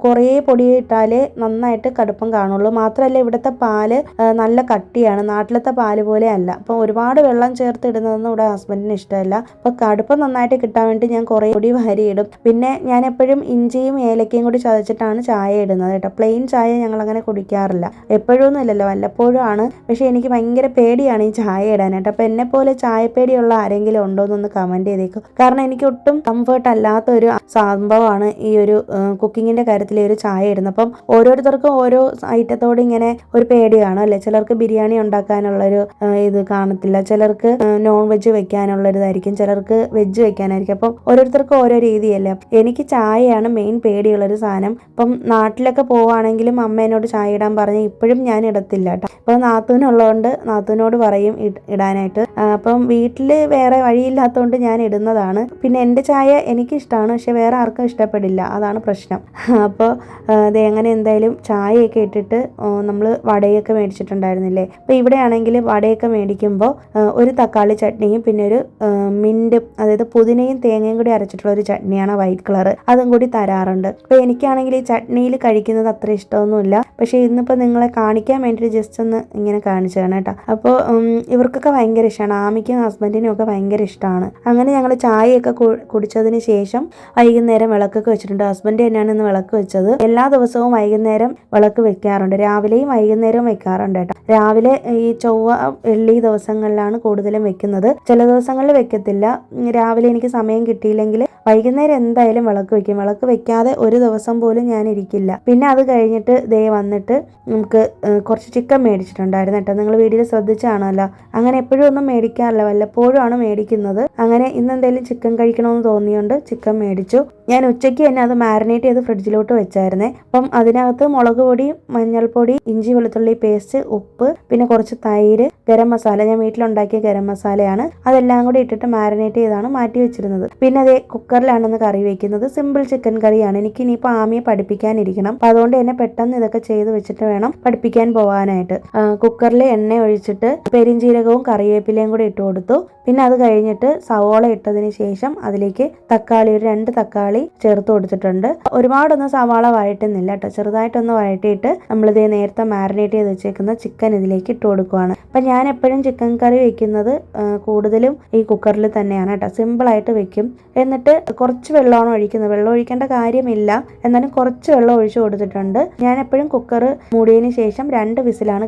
കുറേ പൊടി ഇട്ടാലേ നന്നായിട്ട് കടുപ്പം കാണുള്ളൂ. മാത്രമല്ല ഇവിടുത്തെ പാല് നല്ല കട്ടിയാണ്, നാട്ടിലത്തെ പാല് പോലെ അല്ല. അപ്പോൾ ഒരുപാട് വെള്ളം ചേർത്ത് ഇടുന്നതൊന്നും ഇവിടെ ഹസ്ബൻഡിന് ഇഷ്ടമല്ല. അപ്പോൾ കടുപ്പം നന്നായിട്ട് കിട്ടാൻ വേണ്ടി ഞാൻ കുറേ പൊടി വാരി ഇടും. പിന്നെ ഞാൻ എപ്പോഴും ഇഞ്ചിയും ഏലക്കയും കൂടി ചതച്ചിട്ടാണ് ചായ ഇടുന്നത് കേട്ടോ. പ്ലെയിൻ ചായ ഞങ്ങൾ അങ്ങനെ കുടിക്കാറില്ല, എപ്പോഴൊന്നും ഇല്ലല്ലോ, വല്ലപ്പോഴും ആണ്. പക്ഷേ എനിക്ക് ഭയങ്കര പേടിയാണ് ഈ ചായ ഇടാനായിട്ട്. അപ്പോൾ എന്നെ പോലെ ചായപ്പേടിയുള്ള ആരെങ്കിലും ഉണ്ടോ എന്നൊന്ന് കമൻറ്റ് ചെയ്തേക്കും. കാരണം എനിക്ക് ഒട്ടും കംഫർട്ട് അല്ലാത്തൊരു സംഭവമാണ് ഈ ഒരു കുക്കിങ്ങിൻ്റെ കാര്യത്തിൽ ഒരു ചായ ഇടുന്നത്. അപ്പം ഓരോരുത്തർക്കും ഓരോ ഐറ്റത്തോട് ഇങ്ങനെ ഒരു പേടി കാണും അല്ലേ. ചിലർക്ക് ബിരിയാണി ഉണ്ടാക്കാനുള്ളൊരു ഇത് കാണത്തില്ല, ചിലർക്ക് നോൺ വെജ് വെക്കാനുള്ളൊരിതായിരിക്കും, ചിലർക്ക് വെജ് വെക്കാനായിരിക്കും. അപ്പം ഓരോരുത്തർക്കും ഓരോ രീതിയല്ലേ. എനിക്ക് ചായയാണ് മെയിൻ പേടിയുള്ളൊരു സാധനം. ഇപ്പം നാട്ടിലൊക്കെ പോവുകയാണെങ്കിലും അമ്മേനോട് ചായ ഇടാൻ പറഞ്ഞ് ഇപ്പോഴും ഞാൻ ഇടത്തില്ല കേട്ടോ. അപ്പോൾ നാത്തൂനുള്ളതുകൊണ്ട് നാത്തൂനോട് പറയും ഇടാനായിട്ട്. അപ്പം വീട്ടിൽ വേറെ വഴിയില്ലാത്തതുകൊണ്ട് ഞാൻ ഇടുന്നതാണ്. പിന്നെ എൻ്റെ ചായ എനിക്കിഷ്ടമാണ്, പക്ഷെ വേറെ ആർക്കും ഇഷ്ടപ്പെടില്ല, അതാണ് പ്രശ്നം. അപ്പോൾ അങ്ങനെ എന്തായാലും ചായയൊക്കെ ഇട്ടിട്ട് നമ്മൾ വടയൊക്കെ മേടിച്ചിട്ടുണ്ടായിരുന്നില്ലേ. അപ്പോൾ ഇവിടെ ആണെങ്കിൽ വടയൊക്കെ മേടിക്കുമ്പോൾ ഒരു തക്കാളി ചട്നിയും പിന്നെ ഒരു മിൻറ്റും, അതായത് പുതിനയും തേങ്ങയും കൂടി അരച്ചിട്ടുള്ള ഒരു ചട്നിയാണ് വൈറ്റ് കളർ, അതും കൂടി തരാറുണ്ട്. അപ്പോൾ എനിക്കാണെങ്കിൽ ഈ ചട്നിയിൽ കഴിക്കുന്നത് അത്ര ഇഷ്ടമൊന്നുമില്ല. പക്ഷേ ഇന്നിപ്പോൾ നിങ്ങളെ കാണിക്കാൻ വേണ്ടിയിട്ട് ജസ്റ്റ് ഒന്ന് ഇങ്ങനെ കാണിച്ചതാണ് കേട്ടോ. അപ്പോൾ ഇവർക്കൊക്കെ ഭയങ്കര ഇഷ്ടമാണ്, ആമിക്കും ഹസ്ബൻഡിനും ഒക്കെ ഭയങ്കര ഇഷ്ടമാണ്. അങ്ങനെ ഞങ്ങൾ ചായയൊക്കെ കുടിച്ചതിന് ശേഷം വൈകുന്നേരം വിളക്കൊക്കെ വെച്ചിട്ടുണ്ട്. ഹസ്ബൻഡ് തന്നെയാണ് ഇന്ന് വിളക്ക് വെച്ചത്. എല്ലാ ദിവസവും വൈകുന്നേരം വിളക്ക് വെക്കാറുണ്ട്, രാവിലെയും വൈകുന്നേരവും വെക്കാറുണ്ട് കേട്ടോ. രാവിലെ ഈ ചൊവ്വ വെള്ളി ദിവസങ്ങളിലാണ് കൂടുതലും വെക്കുന്നത്, ചില ദിവസങ്ങളിൽ വെക്കത്തില്ല. രാവിലെ എനിക്ക് സമയം കിട്ടിയില്ലെങ്കിൽ വൈകുന്നേരം എന്തായാലും വിളക്ക് വെക്കും. വിളക്ക് വെക്കാതെ ഒരു ദിവസം പോലും ഞാൻ ഇരിക്കില്ല. പിന്നെ അത് കഴിഞ്ഞിട്ട് വന്നിട്ട് നമുക്ക് കുറച്ച് ചിക്കൻ മേടിച്ചിട്ടുണ്ടായിരുന്നു കേട്ടോ. നിങ്ങൾ വീഡിയോയിൽ ശ്രദ്ധിച്ചാണല്ലോ. അങ്ങനെ എപ്പോഴും ഒന്നും മേടിക്കാറില്ല, വല്ലപ്പോഴും ആണ് മേടിക്കുന്നത്. അങ്ങനെ ഇന്ന് എന്തെങ്കിലും ചിക്കൻ കഴിക്കണമെന്ന് തോന്നിയോണ്ട് ചിക്കൻ മേടിച്ചു. ഞാൻ ഉച്ചയ്ക്ക് തന്നെ അത് മാരിനേറ്റ് ചെയ്ത് ഫ്രിഡ്ജിലോട്ട് വെച്ചായിരുന്നേ. അപ്പം അതിനകത്ത് മുളക് പൊടി, മഞ്ഞൾപ്പൊടി, ഇഞ്ചി വെളുത്തുള്ളി പേസ്റ്റ്, ഉപ്പ്, പിന്നെ കുറച്ച് തൈര്, ഗരം മസാല, ഞാൻ വീട്ടിലുണ്ടാക്കിയ ഗരം മസാലയാണ്, അതെല്ലാം കൂടി ഇട്ടിട്ട് മാരിനേറ്റ് ചെയ്താണ് മാറ്റി വെച്ചിരുന്നത്. പിന്നെ അതേ കുക്കറിലാണെന്ന് കറി വെക്കുന്നത്. സിമ്പിൾ ചിക്കൻ കറിയാണ്. എനിക്ക് ഇനിയിപ്പോൾ ആമിയെ പഠിപ്പിക്കാനിരിക്കണം. അപ്പം അതുകൊണ്ട് തന്നെ പെട്ടെന്ന് ഇതൊക്കെ ചെയ്ത് വെച്ചിട്ട് വേണം പഠിപ്പിക്കാൻ പോകാനായിട്ട്. കുക്കറിൽ എണ്ണ ഒഴിച്ചിട്ട് പെരിഞ്ചീരകവും കറിവേപ്പിലയും കൂടി ഇട്ട് കൊടുത്തു. പിന്നെ അത് കഴിഞ്ഞിട്ട് സവോള ഇട്ടതിന് ശേഷം അതിലേക്ക് തക്കാളി, ഒരു 2 തക്കാളി ചേർത്ത് കൊടുത്തിട്ടുണ്ട്. ഒരുപാടൊന്നും സവാള വഴറ്റുന്നില്ല കേട്ടോ, ചെറുതായിട്ടൊന്ന് വഴറ്റിയിട്ട് നമ്മളിത് നേരത്തെ മാരിനേറ്റ് ചെയ്ത് വെച്ചേക്കുന്ന ചിക്കൻ ഇതിലേക്ക് ഇട്ട് കൊടുക്കുവാണ്. അപ്പം ഞാൻ എപ്പോഴും ചിക്കൻ കറി വെക്കുന്നത് കൂടുതലും ഈ കുക്കറിൽ തന്നെയാണ് കേട്ടോ, സിമ്പിളായിട്ട് വെക്കും. എന്നിട്ട് കുറച്ച് വെള്ളമാണ് ഒഴിക്കുന്നത്, വെള്ളം ഒഴിക്കേണ്ട കാര്യമില്ല, എന്നാലും കുറച്ച് വെള്ളം ഒഴിച്ചു കൊടുത്തിട്ടുണ്ട്. ഞാൻ എപ്പോഴും കുക്കർ മൂടിയതിന് ശേഷം 2 വിസിലാണ്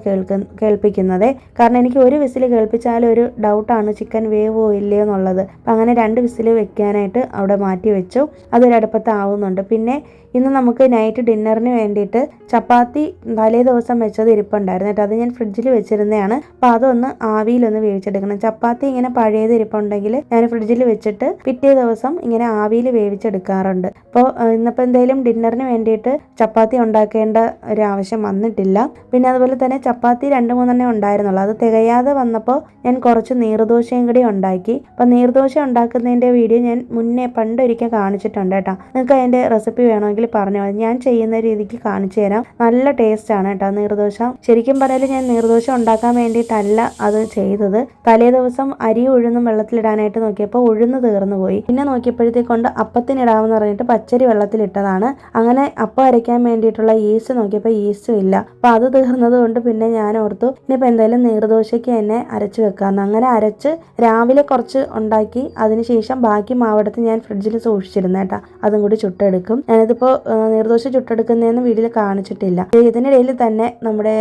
കേൾപ്പിക്കുന്നത്. കാരണം എനിക്ക് ഒരു വിസിൽ കേൾപ്പിച്ചാലും ഒരു ഡൗട്ടാണ് ചിക്കൻ വേവോ ഇല്ലയോ എന്നുള്ളത്. അപ്പം അങ്ങനെ 2 വിസിൽ വെക്കാനായിട്ട് അവിടെ മാറ്റി വെച്ചു. അതൊരടുപ്പത്ത് ആവുന്നുണ്ട്. പിന്നെ ഇന്ന് നമുക്ക് നൈറ്റ് ഡിന്നറിന് വേണ്ടിയിട്ട് ചപ്പാത്തി തലേ ദിവസം വെച്ചത് ഇരിപ്പുണ്ടായിരുന്നു കേട്ടോ, അത് ഞാൻ ഫ്രിഡ്ജിൽ വെച്ചിരുന്നതാണ്. അപ്പോൾ അതൊന്ന് ആവിയിലൊന്ന് വേവിച്ചെടുക്കണം. ചപ്പാത്തി ഇങ്ങനെ പഴയത് ഇരിപ്പുണ്ടെങ്കിൽ ഞാൻ ഫ്രിഡ്ജിൽ വെച്ചിട്ട് പിറ്റേ ദിവസം ഇങ്ങനെ ആവിയിൽ വേവിച്ചെടുക്കാറുണ്ട്. അപ്പോൾ ഇന്നിപ്പോൾ എന്തെങ്കിലും ഡിന്നറിന് വേണ്ടിയിട്ട് ചപ്പാത്തി ഉണ്ടാക്കേണ്ട ഒരു ആവശ്യം വന്നിട്ടില്ല. പിന്നെ അതുപോലെ തന്നെ ചപ്പാത്തി 2-3 ഉണ്ടായിരുന്നുള്ളൂ, അത് തികയാതെ വന്നപ്പോൾ ഞാൻ കുറച്ച് നീർദോശയും കൂടി ഉണ്ടാക്കി. അപ്പോൾ നീർദോശ ഉണ്ടാക്കുന്നതിൻ്റെ വീഡിയോ ഞാൻ മുന്നേ പണ്ടൊരിക്കൽ കാണിച്ചിട്ടുണ്ട് കേട്ടോ. നിങ്ങൾക്ക് അതിൻ്റെ റെസിപ്പി വേണമെങ്കിൽ വേണമെങ്കിൽ പറഞ്ഞാൽ മതി. ഞാൻ ചെയ്യുന്ന രീതിക്ക് കാണിച്ചു തരാം. നല്ല ടേസ്റ്റ് ആണ് കേട്ടോ നീർദോശ. ശരിക്കും പറഞ്ഞാൽ ഞാൻ നീർദോശ ഉണ്ടാക്കാൻ വേണ്ടിയിട്ടല്ല അത് ചെയ്തത്. തലേ ദിവസം അരി ഉഴുന്നും വെള്ളത്തിലിടാനായിട്ട് നോക്കിയപ്പോൾ ഉഴുന്ന് തീർന്നു പോയി. പിന്നെ നോക്കിയപ്പോഴത്തേക്കൊണ്ട് അപ്പത്തിനിടാമെന്ന് പറഞ്ഞിട്ട് പച്ചരി വെള്ളത്തിലിട്ടതാണ്. അങ്ങനെ അപ്പം അരയ്ക്കാൻ വേണ്ടിയിട്ടുള്ള ഈസ്റ്റ് നോക്കിയപ്പോൾ ഈസ്റ്റും ഇല്ല. അപ്പോൾ അത് തീർന്നത് കൊണ്ട് പിന്നെ ഞാൻ ഓർത്തു ഇനിയിപ്പോൾ എന്തായാലും നീർദോശയ്ക്ക് തന്നെ അരച്ച് വെക്കാമെന്ന്. അങ്ങനെ അരച്ച് രാവിലെ കുറച്ച് ഉണ്ടാക്കി അതിനുശേഷം ബാക്കി മാവെടുത്ത് ഞാൻ ഫ്രിഡ്ജിൽ സൂക്ഷിച്ചിരുന്നു കേട്ടോ. അതും കൂടി ചുട്ടെടുക്കും. ഞാനിതിപ്പോൾ നീർദോശ ചുട്ടെടുക്കുന്നതെന്ന് വീഡിയോയിൽ കാണിച്ചിട്ടില്ല. ഇതിനിടയിൽ തന്നെ നമ്മുടെ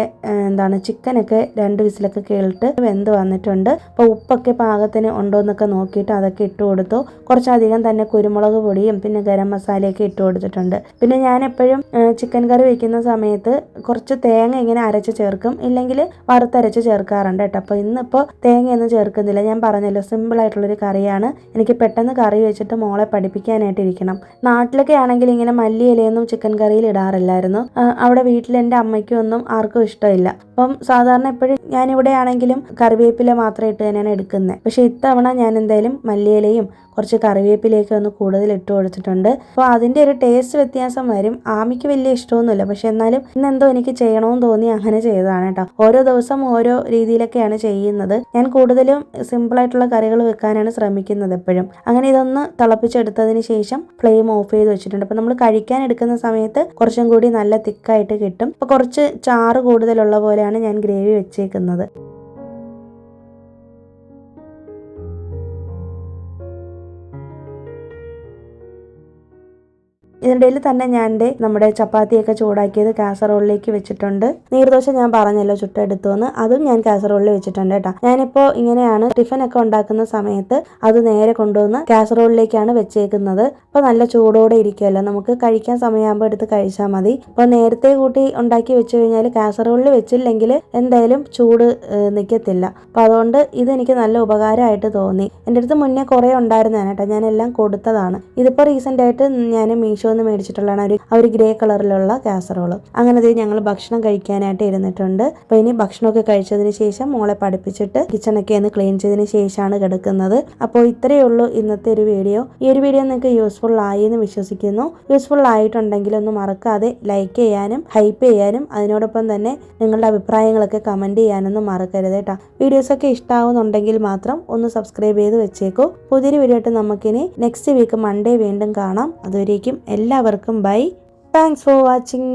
ചിക്കനൊക്കെ 2 വിസിലൊക്കെ കേളിട്ട് വെന്ത് വന്നിട്ടുണ്ട്. അപ്പോൾ ഉപ്പൊക്കെ പാകത്തിന് ഉണ്ടോ എന്നൊക്കെ നോക്കിയിട്ട് അതൊക്കെ ഇട്ട് കൊടുത്തു. കുറച്ചധികം തന്നെ കുരുമുളക് പൊടിയും പിന്നെ ഗരം മസാലയൊക്കെ ഇട്ട് കൊടുത്തിട്ടുണ്ട്. പിന്നെ ഞാൻ എപ്പോഴും ചിക്കൻ കറി വയ്ക്കുന്ന സമയത്ത് കുറച്ച് തേങ്ങ ഇങ്ങനെ അരച്ച് ചേർക്കും, ഇല്ലെങ്കിൽ വറുത്തരച്ച് ചേർക്കാറുണ്ട് കേട്ടോ. അപ്പോൾ ഇന്നിപ്പോൾ തേങ്ങയൊന്നും ചേർക്കുന്നില്ല. ഞാൻ പറഞ്ഞല്ലോ സിമ്പിളായിട്ടുള്ളൊരു കറിയാണ്. എനിക്ക് പെട്ടെന്ന് കറി വെച്ചിട്ട് മോളെ പഠിപ്പിക്കാനായിട്ടിരിക്കണം. നാട്ടിലൊക്കെ ആണെങ്കിൽ ഇങ്ങനെ മല്ലിയിലയൊന്നും ചിക്കൻ കറിയിൽ ഇടാറില്ലായിരുന്നു. അവിടെ വീട്ടിൽ എൻ്റെ അമ്മയ്ക്കും ഒന്നും ആർക്കും ഇഷ്ടമില്ല. അപ്പം സാധാരണ എപ്പോഴും ഞാനിവിടെ ആണെങ്കിലും കറിവേപ്പില മാത്രം ഇട്ട് തന്നെയാണ് എടുക്കുന്നത്. പക്ഷേ ഇത്തവണ ഞാൻ എന്തായാലും മല്ലിയിലയും കുറച്ച് കറിവേപ്പിലേക്ക് ഒന്ന് കൂടുതൽ ഇട്ട് കൊടുത്തിട്ടുണ്ട്. അപ്പോൾ അതിൻ്റെ ഒരു ടേസ്റ്റ് വ്യത്യാസം വരും. ആമിക്ക് വലിയ ഇഷ്ടമൊന്നുമില്ല, പക്ഷെ എന്നാലും ഇന്നെന്തോ എനിക്ക് ചെയ്യണമെന്ന് തോന്നി അങ്ങനെ ചെയ്തതാണ് കേട്ടോ. ഓരോ ദിവസം ഓരോ രീതിയിലൊക്കെയാണ് ചെയ്യുന്നത്. ഞാൻ കൂടുതലും സിമ്പിളായിട്ടുള്ള കറികൾ വെക്കാനാണ് ശ്രമിക്കുന്നത് എപ്പോഴും. അങ്ങനെ ഇതൊന്ന് തിളപ്പിച്ചെടുത്തതിന് ശേഷം ഫ്ലെയിം ഓഫ് ചെയ്ത് വെച്ചിട്ടുണ്ട്. അപ്പോൾ നമ്മൾ കഴിക്കാൻ എടുക്കുന്ന സമയത്ത് കുറച്ചും കൂടി നല്ല തിക്കായിട്ട് കിട്ടും. അപ്പോൾ കുറച്ച് ചാറ് കൂടുതലുള്ള പോലെയാണ് ഞാൻ ഗ്രേവി വെച്ചേക്കുന്നത്. ഇതിനിടയിൽ തന്നെ ഞാൻ നമ്മുടെ ചപ്പാത്തിയൊക്കെ ചൂടാക്കിയത് കാസറോളിലേക്ക് വെച്ചിട്ടുണ്ട്. നീർദോശ ഞാൻ പറഞ്ഞല്ലോ ചുട്ടെടുത്തു എന്ന്, അതും ഞാൻ കാസറോളിൽ വെച്ചിട്ടുണ്ട് കേട്ടോ. ഞാനിപ്പോൾ ഇങ്ങനെയാണ് ടിഫിനൊക്കെ ഉണ്ടാക്കുന്ന സമയത്ത് അത് നേരെ കൊണ്ടുവന്ന് കാസറോളിലേക്കാണ് വെച്ചേക്കുന്നത്. അപ്പോൾ നല്ല ചൂടോടെ ഇരിക്കുമല്ലോ, നമുക്ക് കഴിക്കാൻ സമയമാകുമ്പോൾ എടുത്ത് കഴിച്ചാൽ മതി. അപ്പോൾ നേരത്തെ കൂട്ടി ഉണ്ടാക്കി വെച്ച് കഴിഞ്ഞാൽ കാസറോളിൽ വെച്ചില്ലെങ്കിൽ എന്തായാലും ചൂട് നിൽക്കത്തില്ല. അപ്പോൾ അതുകൊണ്ട് ഇതെനിക്ക് നല്ല ഉപകാരമായിട്ട് തോന്നി. എൻ്റെ അടുത്ത് മുന്നേ കുറേ ഉണ്ടായിരുന്നതാണ് കേട്ടോ, ഞാനെല്ലാം കൊടുത്തതാണ്. ഇതിപ്പോൾ റീസെൻ്റായിട്ട് ഞാൻ മീഷോ മേടിച്ചിട്ടുള്ളതാണ് ഒരു ഗ്രേ കളറിലുള്ള കാസറോള്. അങ്ങനെ ഞങ്ങൾ ഭക്ഷണം കഴിക്കാനായിട്ട് ഇരുന്നിട്ടുണ്ട്. അപ്പോൾ ഇനി ഭക്ഷണമൊക്കെ കഴിച്ചതിന് ശേഷം മോളെ പഠിപ്പിച്ചിട്ട് കിച്ചണൊക്കെ ഒന്ന് ക്ലീൻ ചെയ്തതിന് ശേഷമാണ് കിടക്കുന്നത്. അപ്പോൾ ഇത്രയേ ഉള്ളൂ ഇന്നത്തെ ഒരു വീഡിയോ. ഈ ഒരു വീഡിയോ നിങ്ങൾക്ക് യൂസ്ഫുൾ ആയി എന്ന് വിശ്വസിക്കുന്നു. യൂസ്ഫുൾ ആയിട്ടുണ്ടെങ്കിൽ ഒന്ന് മറക്കാതെ ലൈക്ക് ചെയ്യാനും ഹൈപ്പ് ചെയ്യാനും അതിനോടൊപ്പം തന്നെ നിങ്ങളുടെ അഭിപ്രായങ്ങളൊക്കെ കമൻറ്റ് ചെയ്യാനൊന്നും മറക്കരുത് കേട്ടോ. വീഡിയോസൊക്കെ ഇഷ്ടമാവുന്നുണ്ടെങ്കിൽ മാത്രം ഒന്ന് സബ്സ്ക്രൈബ് ചെയ്ത് വെച്ചേക്കൂ. പുതിയൊരു വീഡിയോ ആയിട്ട് നമുക്കിനി നെക്സ്റ്റ് വീക്ക് മൺഡേ വീണ്ടും കാണാം. അതുവരേക്കും എല്ലാവർക്കും ബൈ. Thanks for watching.